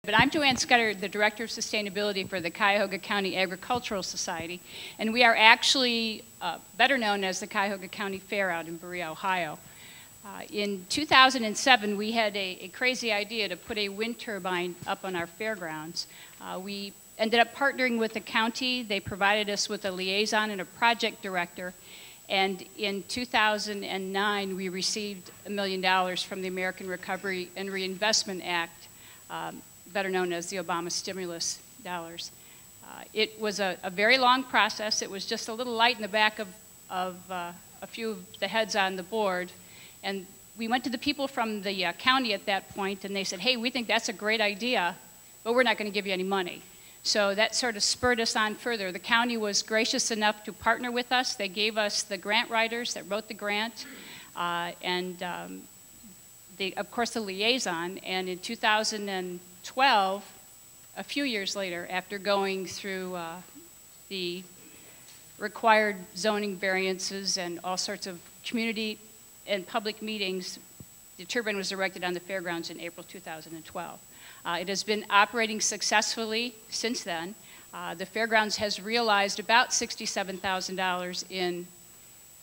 But I'm Joanne Scudder, the Director of Sustainability for the Cuyahoga County Agricultural Society, and we are actually better known as the Cuyahoga County Fair out in Berea, Ohio. In 2007, we had a crazy idea to put a wind turbine up on our fairgrounds. We ended up partnering with the county. They provided us with a liaison and a project director. And in 2009, we received $1 million from the American Recovery and Reinvestment Act, better known as the Obama stimulus dollars. It was a very long process. It was just a little light in the back of a few of the heads on the board. And we went to the people from the county at that point, and they said, hey, we think that's a great idea, but we're not going to give you any money. So that sort of spurred us on further. The county was gracious enough to partner with us. They gave us the grant writers that wrote the grant, of course, the liaison. And in 2012, a few years later, after going through the required zoning variances and all sorts of community and public meetings, the turbine was erected on the fairgrounds in April 2012. It has been operating successfully since then. The fairgrounds has realized about $67,000 in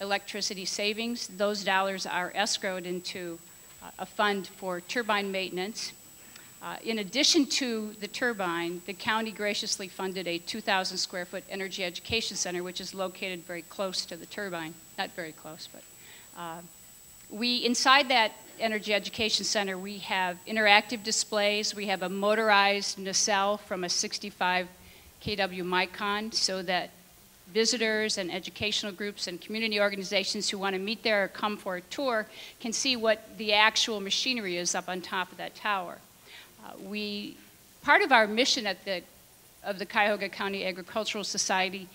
electricity savings. Those dollars are escrowed into a fund for turbine maintenance. In addition to the turbine, the county graciously funded a 2,000 square foot energy education center, which is located very close to the turbine. Not very close, but inside that Energy Education Center, we have interactive displays. We have a motorized nacelle from a 65 kW Micon so that visitors and educational groups and community organizations who want to meet there or come for a tour can see what the actual machinery is up on top of that tower. Part of our mission of the Cuyahoga County Agricultural Society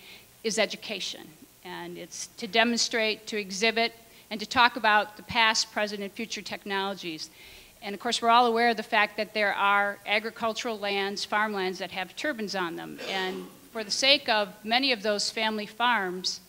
is education. And it's to demonstrate, to exhibit, and to talk about the past, present, and future technologies. And of course, we're all aware of the fact that there are agricultural lands, farmlands that have turbines on them. And for the sake of many of those family farms,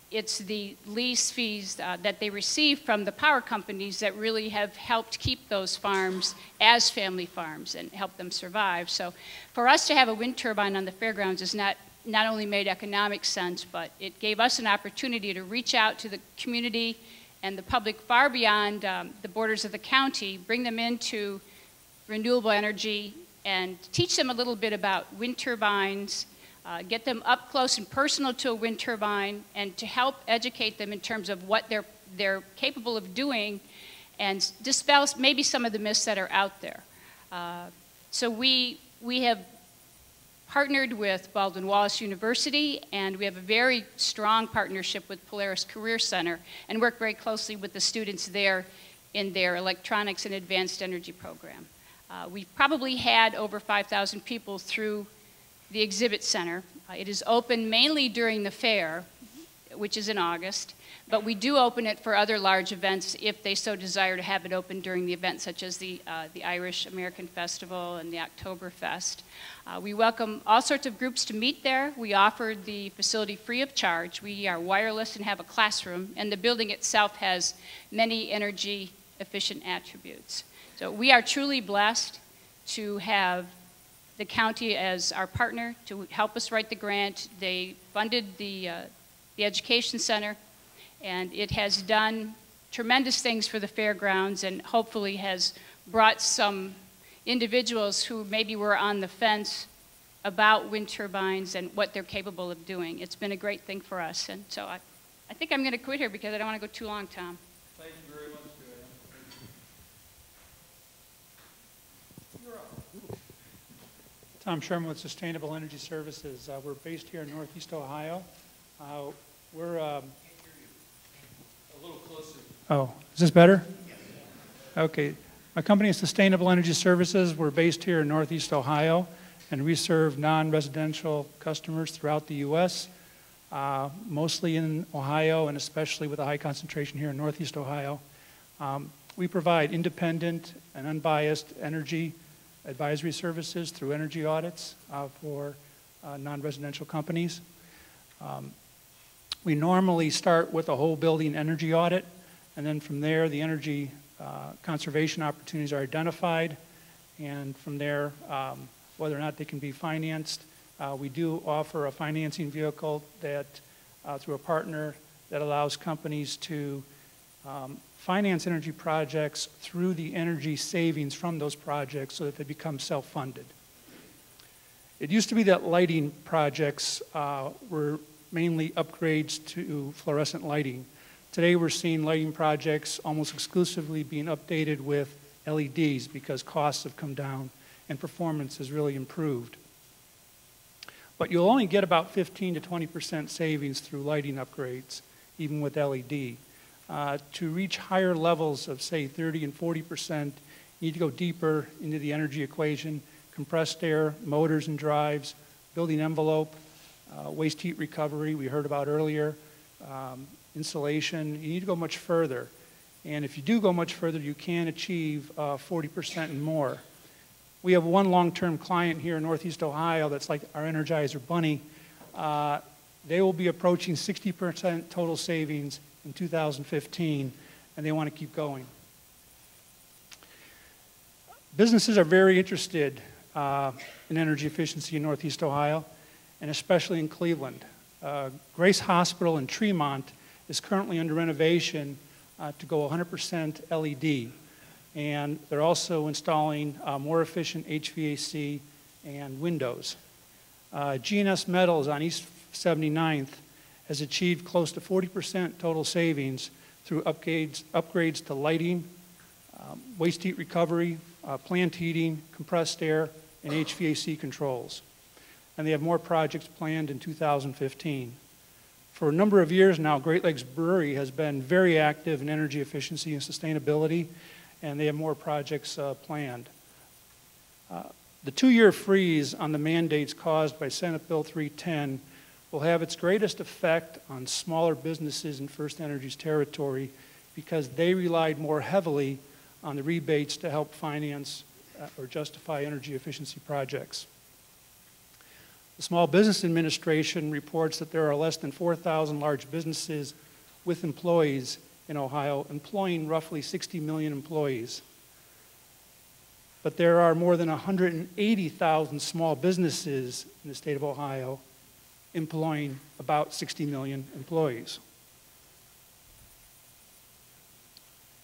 it's the lease fees that they receive from the power companies that really have helped keep those farms as family farms and help them survive. So for us to have a wind turbine on the fairgrounds is not only made economic sense, but it gave us an opportunity to reach out to the community and the public far beyond the borders of the county, bring them into renewable energy, and teach them a little bit about wind turbines, get them up close and personal to a wind turbine, and to help educate them in terms of what they're capable of doing and dispel maybe some of the myths that are out there. So we have partnered with Baldwin Wallace University, and we have a very strong partnership with Polaris Career Center and work very closely with the students there in their electronics and advanced energy program. We've probably had over 5,000 people through the exhibit center. It is open mainly during the fair, which is in August, but we do open it for other large events if they so desire to have it open during the event, such as the Irish American Festival and the Oktoberfest. We welcome all sorts of groups to meet there. We offer the facility free of charge. We are wireless and have a classroom, and the building itself has many energy efficient attributes. So we are truly blessed to have the county as our partner to help us write the grant. They funded the education center, and it has done tremendous things for the fairgrounds and hopefully has brought some individuals who maybe were on the fence about wind turbines and what they're capable of doing. It's been a great thing for us. And so I think I'm going to quit here because I don't want to go too long, Tom. Thank you very much, Joanne. You're up. Tom Sherman with Sustainable Energy Services. We're based here in Northeast Ohio. We're a little closer. Oh, is this better? Okay. My company is Sustainable Energy Services. We're based here in Northeast Ohio, and we serve non-residential customers throughout the U.S., mostly in Ohio, and especially with a high concentration here in Northeast Ohio. We provide independent and unbiased energy advisory services through energy audits for non-residential companies. We normally start with a whole building energy audit, and then from there the energy conservation opportunities are identified, and from there, whether or not they can be financed. We do offer a financing vehicle that, through a partner, that allows companies to finance energy projects through the energy savings from those projects so that they become self-funded. It used to be that lighting projects were mainly upgrades to fluorescent lighting. Today we're seeing lighting projects almost exclusively being updated with LEDs because costs have come down and performance has really improved. But you'll only get about 15 to 20% savings through lighting upgrades, even with LED. To reach higher levels of, say, 30 and 40%, you need to go deeper into the energy equation, compressed air, motors and drives, building envelope, waste heat recovery we heard about earlier, insulation. You need to go much further. And if you do go much further, you can achieve 40% and more. We have one long-term client here in Northeast Ohio that's like our Energizer bunny. They will be approaching 60% total savings in 2015, and they want to keep going. Businesses are very interested in energy efficiency in Northeast Ohio, and especially in Cleveland. Grace Hospital in Tremont is currently under renovation to go 100% LED. And they're also installing more efficient HVAC and windows. G&S Metals on East 79th has achieved close to 40% total savings through upgrades to lighting, waste heat recovery, plant heating, compressed air, and HVAC controls. And they have more projects planned in 2015. For a number of years now, Great Lakes Brewery has been very active in energy efficiency and sustainability, and they have more projects planned. The 2-year freeze on the mandates caused by Senate Bill 310 will have its greatest effect on smaller businesses in First Energy's territory because they relied more heavily on the rebates to help finance or justify energy efficiency projects. The Small Business Administration reports that there are less than 4,000 large businesses with employees in Ohio, employing roughly 60 million employees. But there are more than 180,000 small businesses in the state of Ohio, employing about 60 million employees.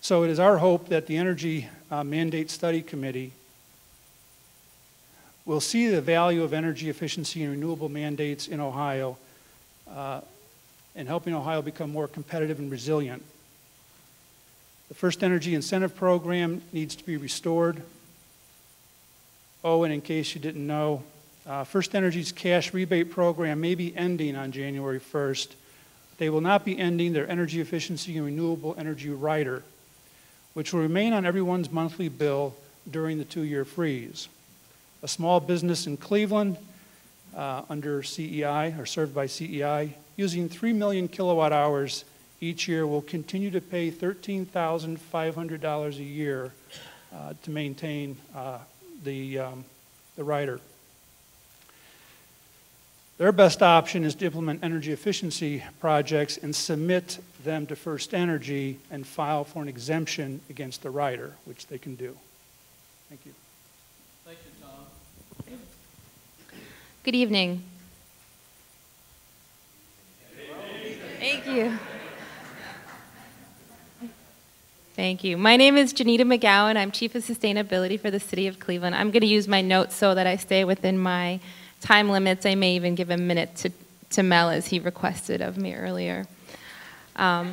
So it is our hope that the Energy Mandate Study Committee will see the value of energy efficiency and renewable mandates in Ohio and helping Ohio become more competitive and resilient. The First Energy Incentive Program needs to be restored. Oh, and in case you didn't know, First Energy's cash rebate program may be ending on January 1st. They will not be ending their energy efficiency and renewable energy rider, which will remain on everyone's monthly bill during the 2-year freeze. A small business in Cleveland under CEI, or served by CEI, using 3 million kilowatt hours each year will continue to pay $13,500 a year to maintain the rider. Their best option is to implement energy efficiency projects and submit them to First Energy and file for an exemption against the rider, which they can do. Thank you. Thank you, Tom. Good evening. Thank you. Thank you. My name is Janita McGowan. I'm Chief of Sustainability for the City of Cleveland. I'm going to use my notes so that I stay within my time limits. I may even give a minute to Mel as he requested of me earlier. My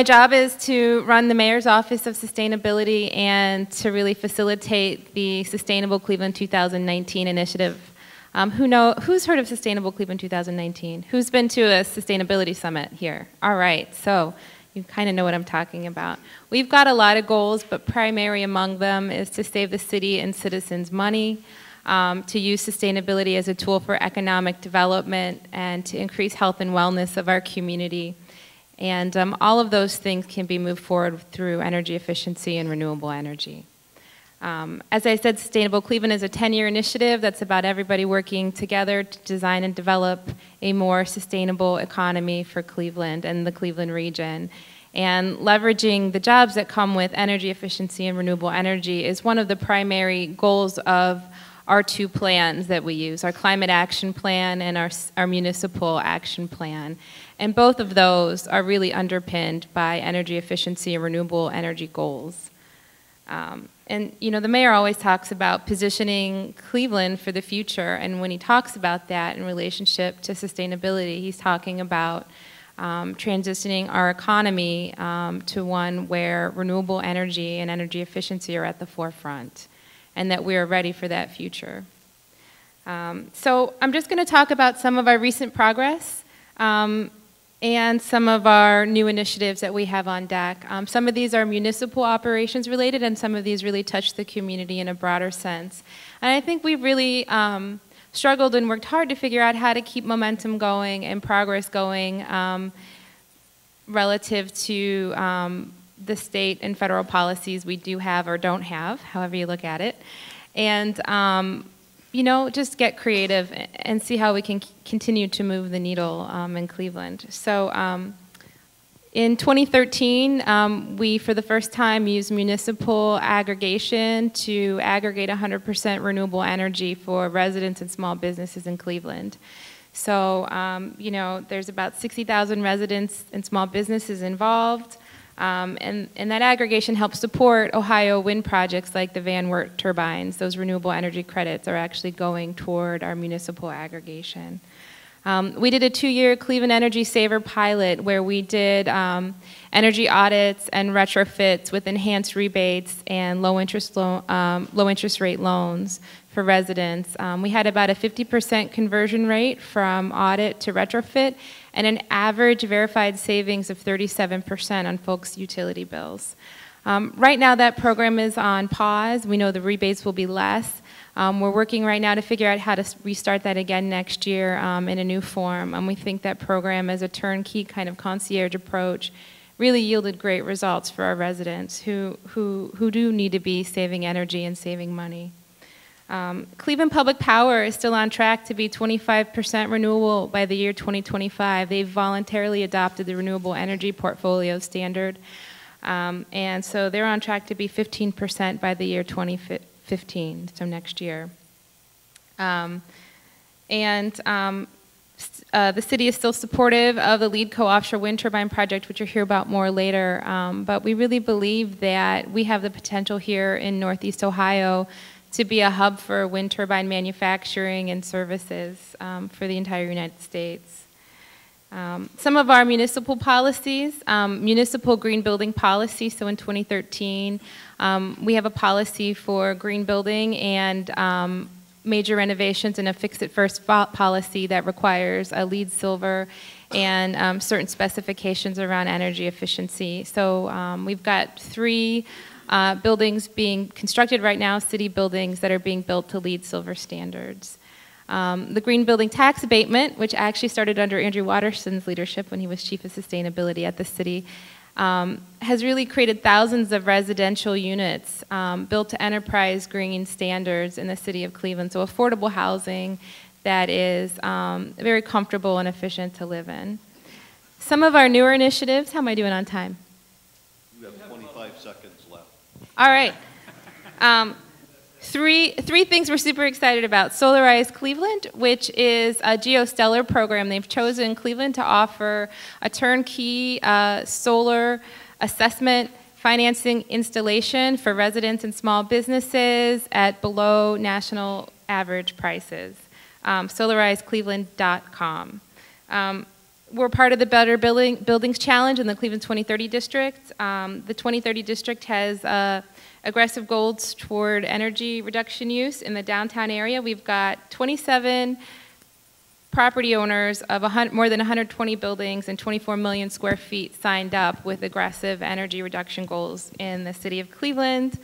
job is to run the Mayor's Office of Sustainability and to really facilitate the Sustainable Cleveland 2019 initiative. Who's heard of Sustainable Cleveland 2019? Who's been to a sustainability summit here? All right, so you kind of know what I'm talking about. We've got a lot of goals, but primary among them is to save the city and citizens money, to use sustainability as a tool for economic development, and to increase health and wellness of our community. And all of those things can be moved forward through energy efficiency and renewable energy. As I said, Sustainable Cleveland is a 10-year initiative that's about everybody working together to design and develop a more sustainable economy for Cleveland and the Cleveland region. And leveraging the jobs that come with energy efficiency and renewable energy is one of the primary goals of our two plans that we use, our climate action plan and our municipal action plan. And both of those are really underpinned by energy efficiency and renewable energy goals. And you know, the mayor always talks about positioning Cleveland for the future, and when he talks about that in relationship to sustainability, he's talking about transitioning our economy to one where renewable energy and energy efficiency are at the forefront, and that we are ready for that future. So I'm just going to talk about some of our recent progress and some of our new initiatives that we have on deck. Some of these are municipal operations related, and some of these really touch the community in a broader sense. And I think we've really struggled and worked hard to figure out how to keep momentum going and progress going relative to the state and federal policies we do have or don't have, however you look at it. And you know, just get creative and see how we can continue to move the needle in Cleveland. So in 2013, we, for the first time, used municipal aggregation to aggregate 100% renewable energy for residents and small businesses in Cleveland. So, you know, there's about 60,000 residents and small businesses involved. And that aggregation helps support Ohio wind projects like the Van Wert turbines. Those renewable energy credits are actually going toward our municipal aggregation. We did a 2-year Cleveland Energy Saver pilot where we did energy audits and retrofits with enhanced rebates and low interest rate loans for residents. We had about a 50% conversion rate from audit to retrofit, and an average verified savings of 37% on folks' utility bills. Right now that program is on pause. We know the rebates will be less. We're working right now to figure out how to restart that again next year in a new form. And we think that program, as a turnkey kind of concierge approach, really yielded great results for our residents who do need to be saving energy and saving money. Cleveland Public Power is still on track to be 25% renewable by the year 2025. They've voluntarily adopted the renewable energy portfolio standard. And so they're on track to be 15% by the year 2015, so next year. The city is still supportive of the LEEDCO offshore wind turbine project, which you'll hear about more later. But we really believe that we have the potential here in Northeast Ohio to be a hub for wind turbine manufacturing and services for the entire United States. Some of our municipal policies, municipal green building policy. So in 2013, we have a policy for green building and major renovations, and a fix-it-first policy that requires a LEED Silver and certain specifications around energy efficiency. So we've got 3 buildings being constructed right now, city buildings that are being built to LEED Silver standards. The green building tax abatement, which actually started under Andrew Watterson's leadership when he was chief of sustainability at the city, has really created thousands of residential units built to enterprise green standards in the city of Cleveland. So affordable housing that is very comfortable and efficient to live in. Some of our newer initiatives, how am I doing on time? You have 25 seconds left. All right. Three things we're super excited about. Solarize Cleveland, which is a geostellar program. They've chosen Cleveland to offer a turnkey solar assessment, financing, installation for residents and small businesses at below national average prices. SolarizeCleveland.com. We're part of the Better Buildings Challenge in the Cleveland 2030 District. The 2030 District has aggressive goals toward energy reduction use in the downtown area. We've got 27 property owners of more than 120 buildings and 24 million square feet signed up with aggressive energy reduction goals in the city of Cleveland.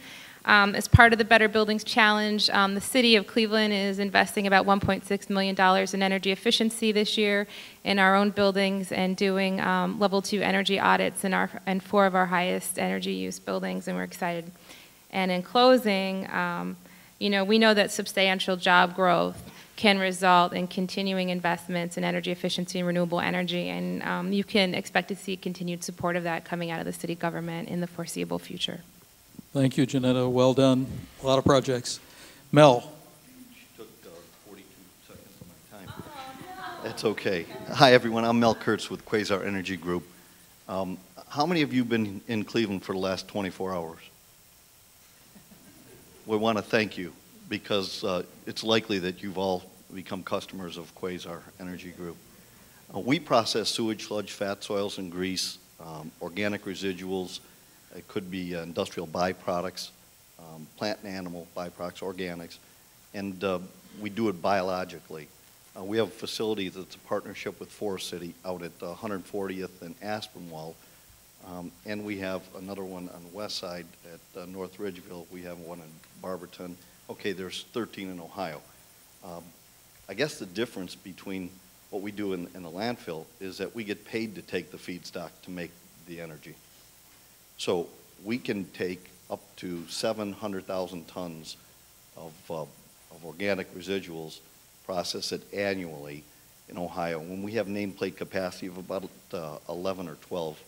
As part of the Better Buildings Challenge, the city of Cleveland is investing about $1.6 million in energy efficiency this year in our own buildings and doing level 2 energy audits in 4 of our highest energy use buildings, and we're excited. And in closing, you know, we know that substantial job growth can result in continuing investments in energy efficiency and renewable energy. And you can expect to see continued support of that coming out of the city government in the foreseeable future. Thank you, Janetta. Well done. A lot of projects. Mel. She took 42 seconds of my time. That's okay. Hi, everyone. I'm Mel Kurtz with Quasar Energy Group. How many of you have been in Cleveland for the last 24 hours? We want to thank you because it's likely that you've all become customers of Quasar Energy Group. We process sewage, sludge, fat, soils, and grease, organic residuals. It could be industrial byproducts, plant and animal byproducts, organics, and we do it biologically. We have a facility that's a partnership with Forest City out at 140th and Aspinwall, and we have another one on the west side at North Ridgeville. We have one in Barberton. Okay, there's 13 in Ohio. I guess the difference between what we do in the landfill is that we get paid to take the feedstock to make the energy. So we can take up to 700,000 tons of organic residuals, process it annually in Ohio. When we have nameplate capacity of about 11 or 12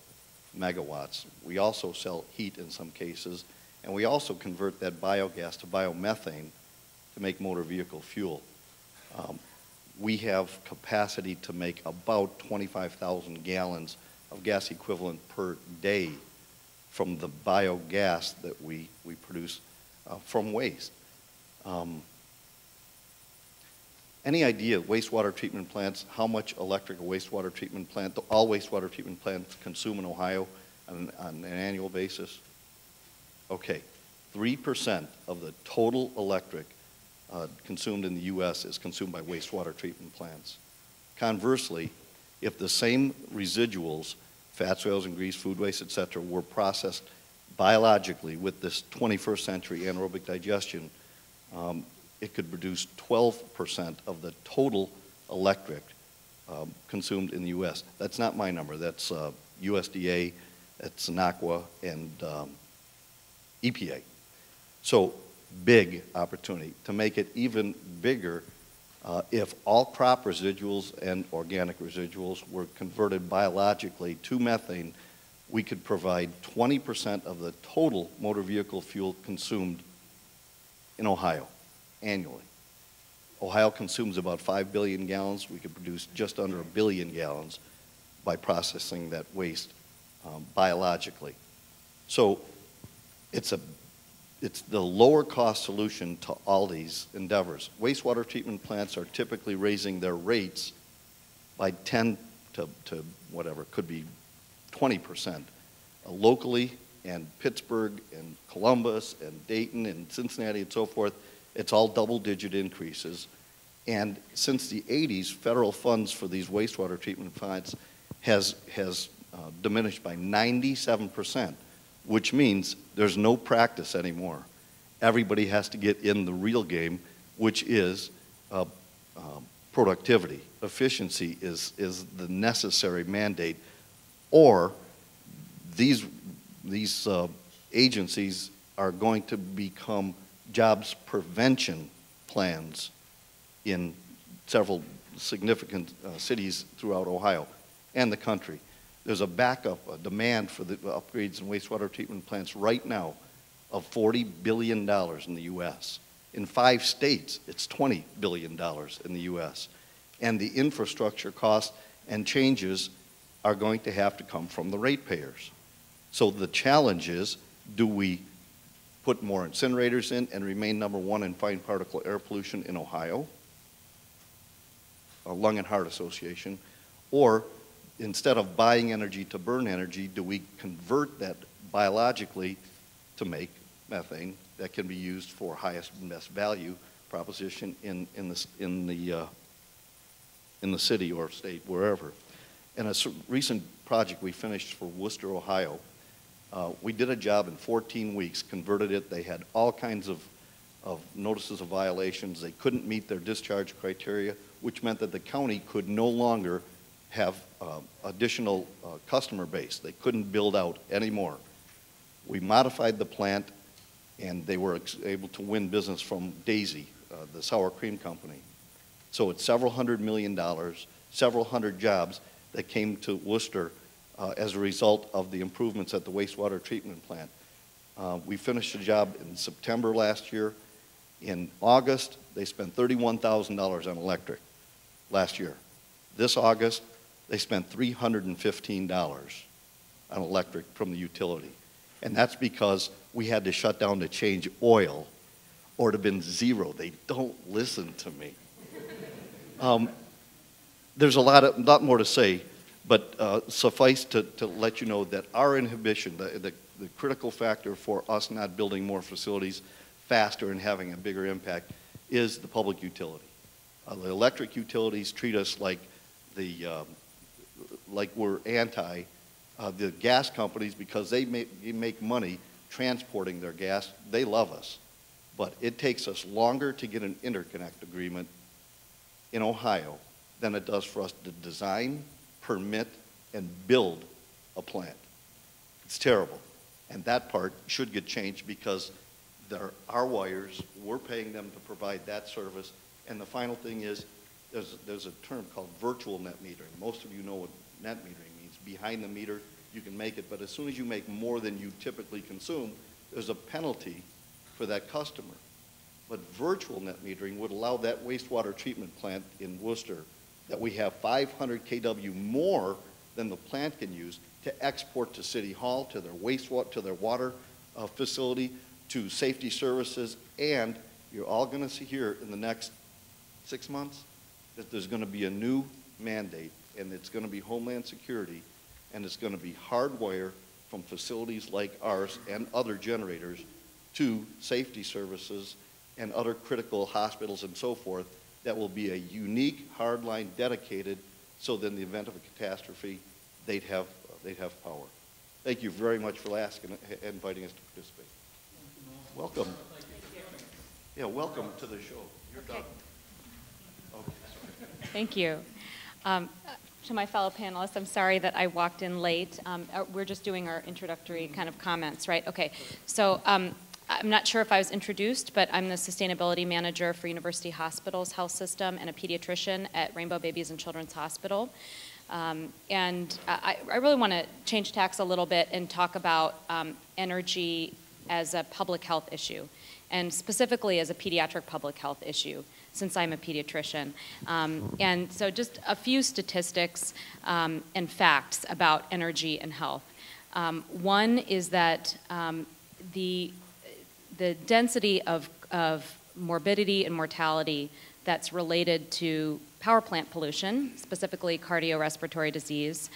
megawatts. We also sell heat in some cases, and we also convert that biogas to biomethane to make motor vehicle fuel. We have capacity to make about 25,000 gallons of gas equivalent per day from the biogas that we produce from waste. Any idea, wastewater treatment plants, how much electric a wastewater treatment plant, all wastewater treatment plants consume in Ohio on an annual basis? Okay, 3% of the total electric consumed in the U.S. is consumed by wastewater treatment plants. Conversely, if the same residuals, fat, oils, and grease, food waste, et cetera, were processed biologically with this 21st century anaerobic digestion, it could produce 12% of the total electric consumed in the U.S. That's not my number. That's USDA, that's NACWA, and EPA. So big opportunity. To make it even bigger, if all crop residuals and organic residuals were converted biologically to methane, we could provide 20% of the total motor vehicle fuel consumed in Ohio annually. Ohio consumes about 5 billion gallons. We could produce just under 1 billion gallons by processing that waste biologically. So it's the lower cost solution to all these endeavors. Wastewater treatment plants are typically raising their rates by 10 to whatever, could be 20%. Locally, and Pittsburgh, and Columbus, and Dayton, and Cincinnati, and so forth, it's all double-digit increases. And since the 80s, federal funds for these wastewater treatment plants has diminished by 97%, which means there's no practice anymore. Everybody has to get in the real game, which is productivity. Efficiency is the necessary mandate, or these agencies are going to become jobs prevention plans in several significant cities throughout Ohio and the country. There's a demand for the upgrades in wastewater treatment plants right now of $40 billion in the U.S. In 5 states, it's $20 billion in the U.S. And the infrastructure costs and changes are going to have to come from the ratepayers. So the challenge is, do we put more incinerators in and remain #1 in fine particle air pollution in Ohio, a Lung and Heart Association, or instead of buying energy to burn energy, do we convert that biologically to make methane that can be used for highest and best value proposition in the city or state, wherever. In a recent project we finished for Worcester, Ohio, we did a job in 14 weeks, converted it. They had all kinds of notices of violations. They couldn't meet their discharge criteria, which meant that the county could no longer have additional customer base. They couldn't build out anymore. We modified the plant, and they were able to win business from Daisy, the sour cream company. So it's several $100 million, several hundred jobs that came to Worcester as a result of the improvements at the wastewater treatment plant. We finished the job in September last year. In August, they spent $31,000 on electric last year. This August, they spent $315 on electric from the utility. And that's because we had to shut down to change oil, or it would have been zero. They don't listen to me. There's a lot more to say, but suffice to let you know that our inhibition, the critical factor for us not building more facilities faster and having a bigger impact, is the public utility. The electric utilities treat us like we're anti. The gas companies, because they make money transporting their gas, they love us. But it takes us longer to get an interconnect agreement in Ohio than it does for us to design, permit, and build a plant. It's terrible. And that part should get changed because they're our wires, we're paying them to provide that service. And the final thing is, there's a term called virtual net metering. Most of you know what net metering means. Behind the meter, you can make it, but as soon as you make more than you typically consume, there's a penalty for that customer. But virtual net metering would allow that wastewater treatment plant in Worcester that we have 500 kW more than the plant can use to export to City Hall, to their wastewater, to their water facility, to safety services, and you're all going to see here in the next 6 months that there's going to be a new mandate, and it's going to be Homeland Security, and it's going to be hardwire from facilities like ours and other generators to safety services and other critical hospitals and so forth. That will be a unique hard line dedicated, so that in the event of a catastrophe, they'd have power. Thank you very much for asking and inviting us to participate. Welcome. Yeah, welcome to the show. You're done. Okay, sorry. Thank you. To my fellow panelists, I'm sorry that I walked in late. We're just doing our introductory kind of comments, right? Okay, so I'm not sure if I was introduced, but I'm the Sustainability Manager for University Hospitals Health System and a pediatrician at Rainbow Babies and Children's Hospital. And I really want to change tacks a little bit and talk about energy as a public health issue, and specifically as a pediatric public health issue, since I'm a pediatrician. And so just a few statistics and facts about energy and health. One is that the density of morbidity and mortality that's related to power plant pollution, specifically cardiorespiratory disease,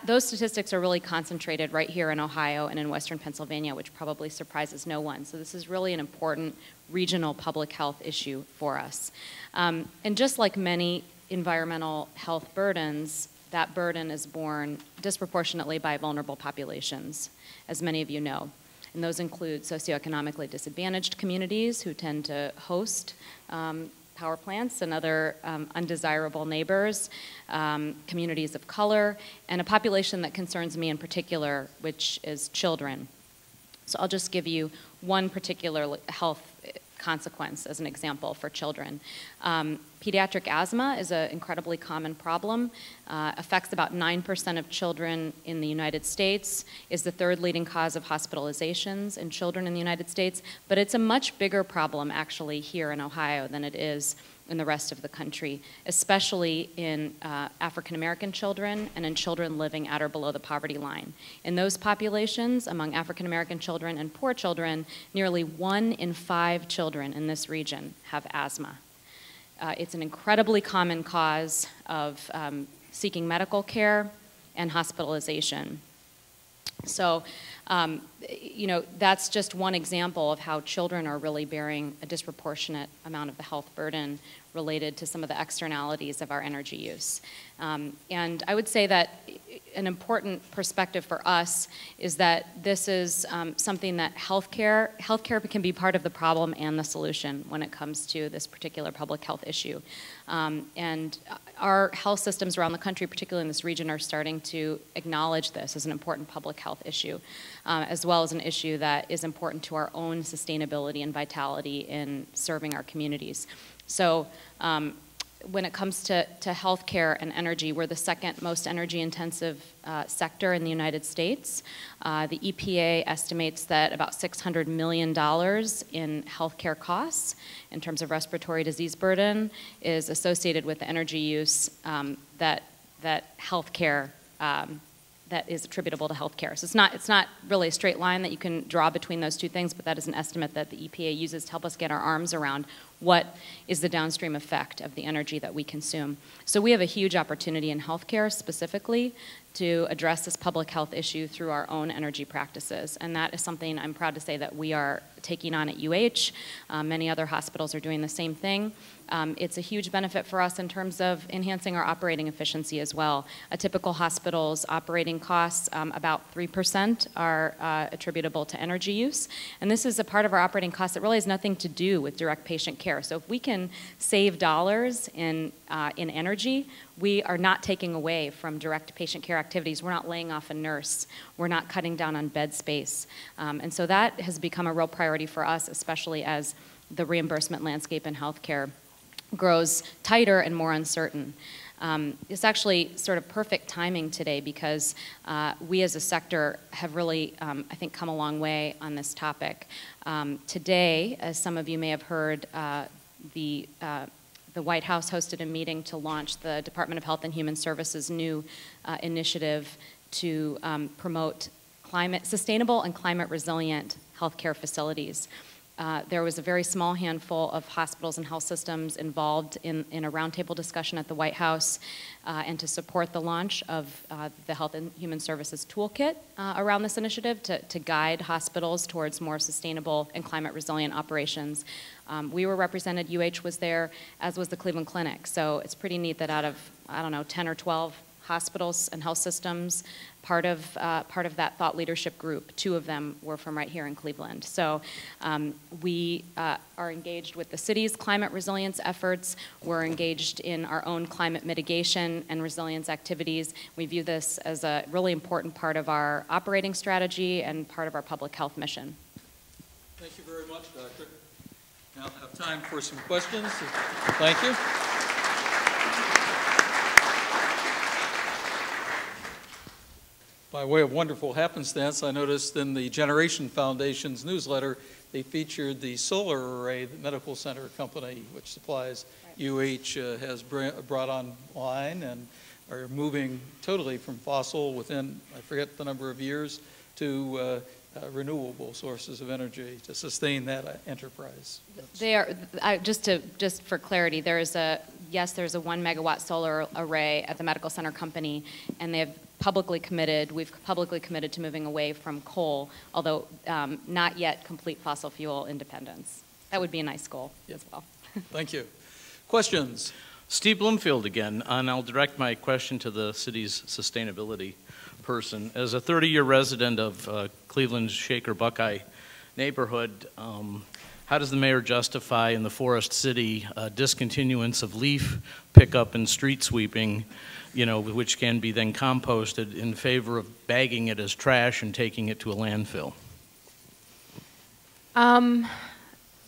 those statistics are really concentrated right here in Ohio and in Western Pennsylvania, which probably surprises no one. So this is really an important regional public health issue for us. And just like many environmental health burdens, that burden is borne disproportionately by vulnerable populations, as many of you know. And those include socioeconomically disadvantaged communities who tend to host power plants and other undesirable neighbors, communities of color, and a population that concerns me in particular, which is children. So I'll just give you one particular health consequence as an example for children. Pediatric asthma is an incredibly common problem, affects about 9% of children in the United States, is the third leading cause of hospitalizations in children in the United States, but it's a much bigger problem actually here in Ohio than it is in the rest of the country, especially in African American children and in children living at or below the poverty line. In those populations, among African American children and poor children, nearly 1 in 5 children in this region have asthma. It's an incredibly common cause of seeking medical care and hospitalization. So, you know, that's just one example of how children are really bearing a disproportionate amount of the health burden related to some of the externalities of our energy use. And I would say that an important perspective for us is that this is something that healthcare can be part of the problem and the solution when it comes to this particular public health issue. And our health systems around the country, particularly in this region, are starting to acknowledge this as an important public health issue, as well as an issue that is important to our own sustainability and vitality in serving our communities. So when it comes to healthcare and energy, we're the second most energy intensive sector in the United States. The EPA estimates that about $600 million in healthcare costs in terms of respiratory disease burden is associated with the energy use that healthcare that is attributable to healthcare. So it's not really a straight line that you can draw between those two things, but that is an estimate that the EPA uses to help us get our arms around what is the downstream effect of the energy that we consume. So we have a huge opportunity in healthcare specifically to address this public health issue through our own energy practices. And that is something I'm proud to say that we are taking on at UH. Many other hospitals are doing the same thing. It's a huge benefit for us in terms of enhancing our operating efficiency as well. A typical hospital's operating costs, about 3% are attributable to energy use. And this is a part of our operating costs that really has nothing to do with direct patient care. So if we can save dollars in energy, we are not taking away from direct patient care activities. We're not laying off a nurse. We're not cutting down on bed space. And so that has become a real priority for us, especially as the reimbursement landscape in healthcare grows tighter and more uncertain. It's actually sort of perfect timing today because we as a sector have really, I think, come a long way on this topic. Today, as some of you may have heard, the White House hosted a meeting to launch the Department of Health and Human Services' new initiative to promote sustainable and climate resilient healthcare facilities. There was a very small handful of hospitals and health systems involved in a roundtable discussion at the White House and to support the launch of the Health and Human Services Toolkit around this initiative to guide hospitals towards more sustainable and climate resilient operations. We were represented, UH was there, as was the Cleveland Clinic. So it's pretty neat that out of, I don't know, 10 or 12 hospitals and health systems, part of that thought leadership group, 2 of them were from right here in Cleveland. So we are engaged with the city's climate resilience efforts. We're engaged in our own climate mitigation and resilience activities. We view this as a really important part of our operating strategy and part of our public health mission. Thank you very much, Doctor. Now I have time for some questions. Thank you. By way of wonderful happenstance, I noticed in the Generation Foundation's newsletter, they featured the solar array that Medical Center Company, which supplies UH, has brought online and are moving totally from fossil within, I forget the number of years, to renewable sources of energy to sustain that enterprise. They are, just for clarity, there's a 1 megawatt solar array at the Medical Center Company, and they have we've publicly committed to moving away from coal, although not yet complete fossil fuel independence. That would be a nice goal as well. Thank you. Questions? Steve Bloomfield again, and I'll direct my question to the city's sustainability person. As a 30-year resident of Cleveland's Shaker Buckeye neighborhood, how does the mayor justify in the Forest City discontinuance of leaf pickup and street sweeping, which can be then composted, in favor of bagging it as trash and taking it to a landfill?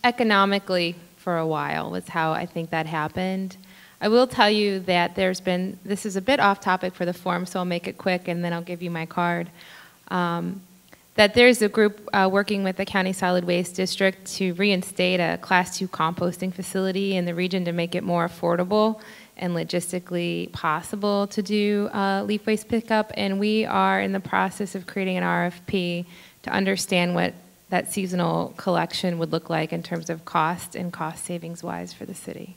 Economically, for a while, was how I think that happened. I will tell you that this is a bit off topic for the forum, so I'll make it quick and then I'll give you my card. That there's a group working with the County Solid Waste District to reinstate a Class 2 composting facility in the region to make it more affordable and logistically possible to do leaf waste pickup. And we are in the process of creating an RFP to understand what that seasonal collection would look like in terms of cost and cost savings wise for the city.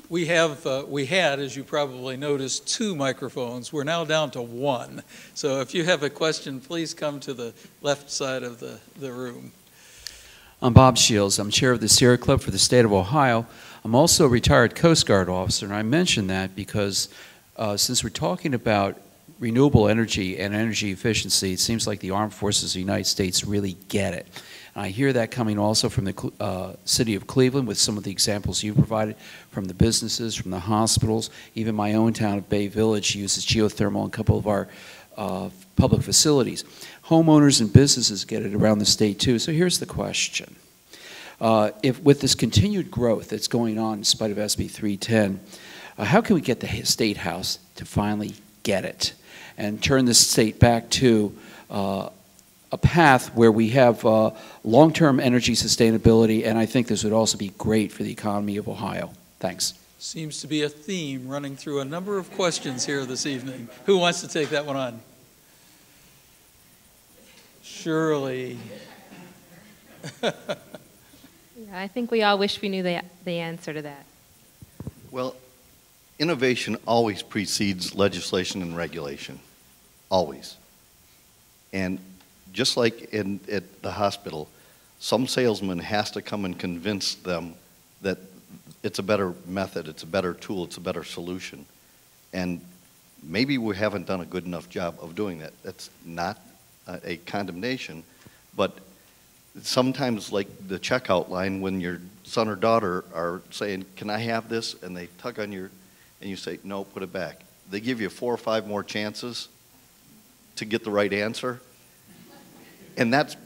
We had, as you probably noticed, 2 microphones. We're now down to 1. So if you have a question, please come to the left side of the room. I'm Bob Shields. I'm chair of the Sierra Club for the state of Ohio. I'm also a retired Coast Guard officer, and I mention that because since we're talking about renewable energy and energy efficiency, it seems like the armed forces of the United States really get it. And I hear that coming also from the city of Cleveland with some of the examples you provided, from the businesses, from the hospitals. Even my own town of Bay Village uses geothermal in a couple of our public facilities. Homeowners and businesses get it around the state too. So here's the question. If with this continued growth that's going on in spite of SB 310, how can we get the State House to finally get it and turn the state back to a path where we have long-term energy sustainability, and I think this would also be great for the economy of Ohio. Thanks. Seems to be a theme running through a number of questions here this evening. Who wants to take that one on? Shirley. Yeah, I think we all wish we knew the answer to that. Well, innovation always precedes legislation and regulation, always. And just like at the hospital, some salesman has to come and convince them that it's a better method, it's a better tool, it's a better solution. And maybe we haven't done a good enough job of doing that. That's not a condemnation, but sometimes like the checkout line when your son or daughter are saying, can I have this? And they tug on your, and you say, no, put it back. They give you 4 or 5 more chances to get the right answer. And that's,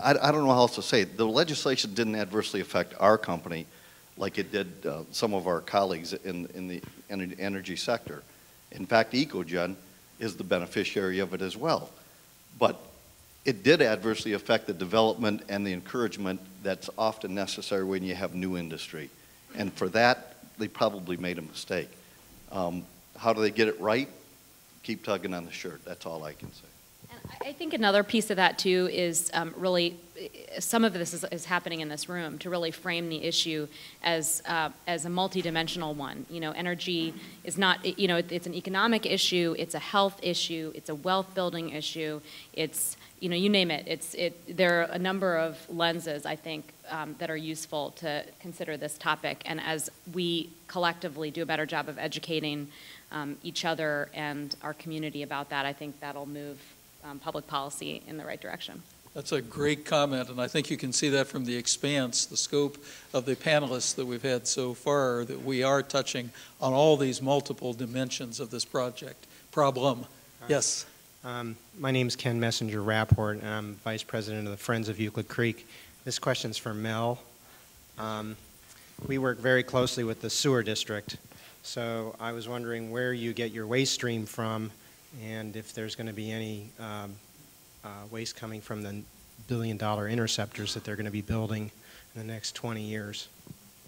I don't know how else to say it. The legislation didn't adversely affect our company like it did some of our colleagues in the energy sector. In fact, EcoGen is the beneficiary of it as well. But it did adversely affect the development and the encouragement that's often necessary when you have new industry. And for that, they probably made a mistake. How do they get it right? Keep tugging on the shirt. That's all I can say. And I think another piece of that too is really, some of this is happening in this room to really frame the issue as a multidimensional one. You know, energy is not, you know, it's an economic issue, it's a health issue, it's a wealth building issue, it's, you know, you name it. There are a number of lenses, I think, that are useful to consider this topic. And as we collectively do a better job of educating each other and our community about that, I think that'll move public policy in the right direction. That's a great comment, and I think you can see that from the expanse, the scope of the panelists that we've had so far, that we are touching on all these multiple dimensions of this problem. Yes? My name is Ken Messenger Rapport, and I'm Vice President of the Friends of Euclid Creek. This question's for Mel. We work very closely with the sewer district, so I was wondering where you get your waste stream from, and if there's going to be any waste coming from the billion-dollar interceptors that they're going to be building in the next 20 years.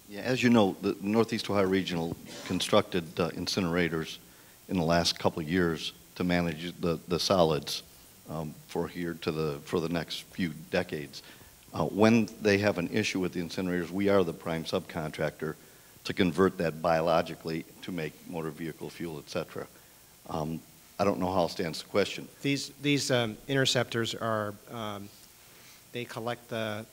Yeah, as you know, the Northeast Ohio Regional constructed incinerators in the last couple of years to manage the solids for the next few decades. When they have an issue with the incinerators, we are the prime subcontractor to convert that biologically to make motor vehicle fuel, et cetera. I don't know how else to answer the question. These interceptors are, they collect the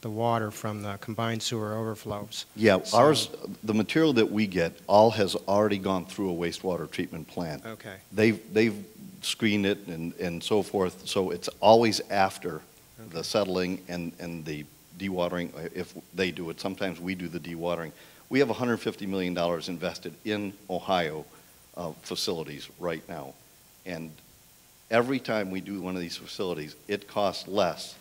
water from the combined sewer overflows. Yeah, so, ours, the material that we get, all has already gone through a wastewater treatment plant. Okay. They've screened it and so forth, so it's always after the settling and the dewatering, if they do it. Sometimes we do the dewatering. We have $150 million invested in Ohio facilities right now. And every time we do one of these facilities, it costs less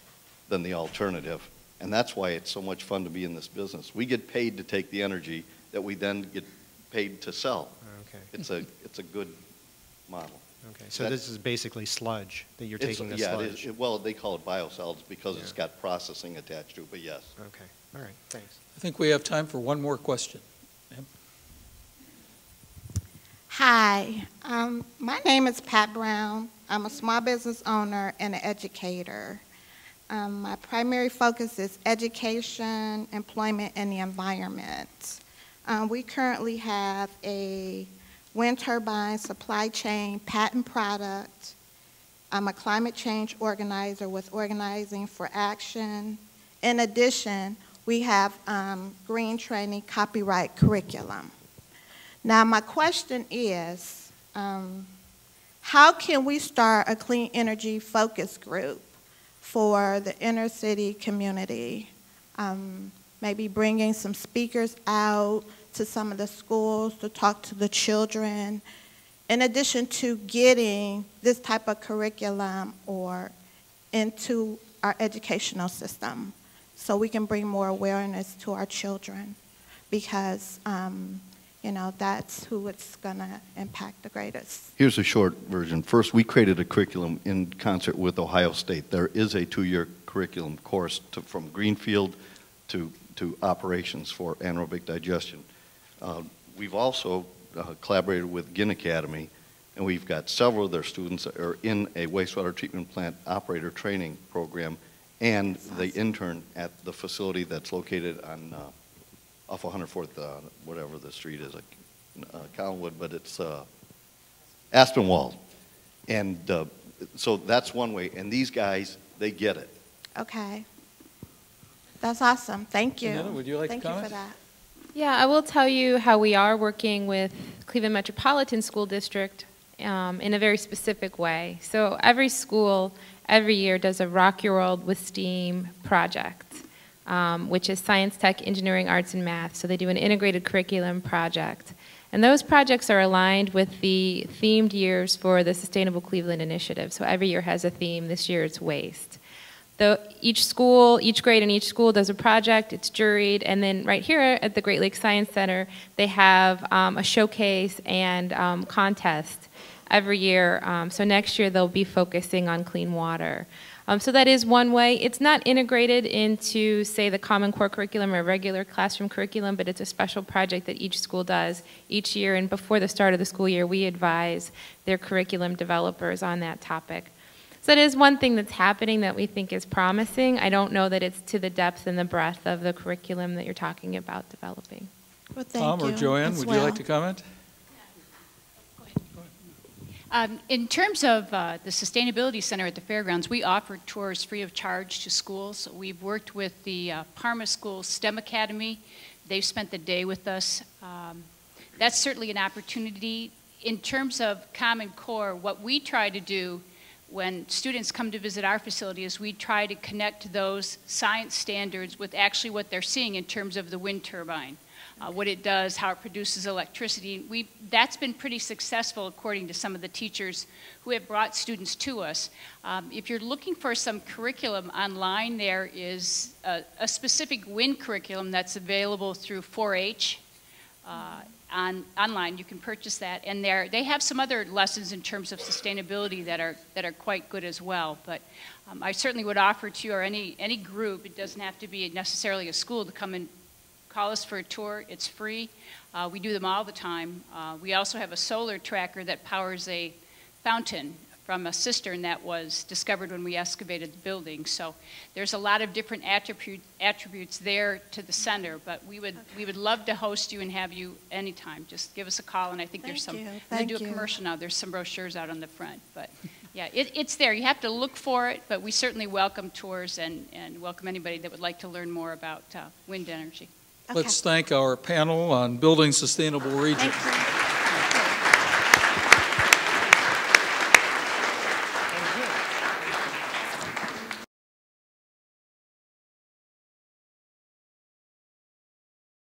than the alternative. And that's why it's so much fun to be in this business. We get paid to take the energy that we then get paid to sell. Okay. It's a good model. Okay, so this is basically sludge that you're taking the sludge. Yeah, well, they call it biosolids because it's got processing attached to it, but yes. Okay, all right, thanks. I think we have time for one more question. Ma'am? Hi, my name is Pat Brown. I'm a small business owner and an educator. My primary focus is education, employment, and the environment. We currently have a wind turbine supply chain patent product. I'm a climate change organizer with Organizing for Action. In addition, we have green training copyright curriculum. Now, my question is, how can we start a clean energy focus group for the inner city community? Maybe bringing some speakers out to some of the schools to talk to the children, in addition to getting this type of curriculum or into our educational system. so we can bring more awareness to our children, because you know, that's who it's going to impact the greatest. Here's a short version. First, we created a curriculum in concert with Ohio State. There is a 2-year curriculum course from Greenfield to operations for anaerobic digestion. We've also collaborated with Ginn Academy, and we've got several of their students that are in a wastewater treatment plant operator training program, and they intern at the facility that's located on off 104th, whatever the street is, Collinwood, but it's Aspenwald. And so that's one way, and these guys, they get it. Okay. That's awesome. Thank you. Janetta, would you like to comment? Thank you for that. Yeah, I will tell you how we are working with Cleveland Metropolitan School District in a very specific way. So every school, every year, does a Rock Your World with STEAM project, which is science, tech, engineering, arts, and math. So they do an integrated curriculum project. And those projects are aligned with the themed years for the Sustainable Cleveland Initiative. So every year has a theme. This year it's waste. Each school, each grade in each school does a project, it's juried, and then right here at the Great Lakes Science Center, they have a showcase and contest every year. So next year they'll be focusing on clean water. So that is one way. It's not integrated into, say, the Common Core curriculum or regular classroom curriculum, but it's a special project that each school does each year, and before the start of the school year, we advise their curriculum developers on that topic. So that is one thing that's happening that we think is promising. I don't know that it's to the depth and the breadth of the curriculum that you're talking about developing. Well, thank Tom or you Joanne, as would well. you like to comment? In terms of the Sustainability Center at the Fairgrounds, we offer tours free of charge to schools. We've worked with the Parma School STEM Academy. They've spent the day with us. That's certainly an opportunity. In terms of Common Core, what we try to do when students come to visit our facility is we try to connect those science standards with actually what they're seeing in terms of the wind turbine. What it does, how it produces electricity. That's been pretty successful according to some of the teachers who have brought students to us. If you're looking for some curriculum online, there is a specific wind curriculum that's available through 4-H online. You can purchase that, and they have some other lessons in terms of sustainability that are quite good as well. But I certainly would offer to you or any group, it doesn't have to be necessarily a school, to come and call us for a tour. It's free. We do them all the time. We also have a solar tracker that powers a fountain from a cistern that was discovered when we excavated the building. So there's a lot of different attributes there to the center, but we would love to host you and have you anytime. Just give us a call, and I think there's some, they do a commercial now, there's some brochures out on the front. But yeah, it's there. You have to look for it, but we certainly welcome tours and welcome anybody that would like to learn more about wind energy. Let's thank our panel on building sustainable regions. Thank you.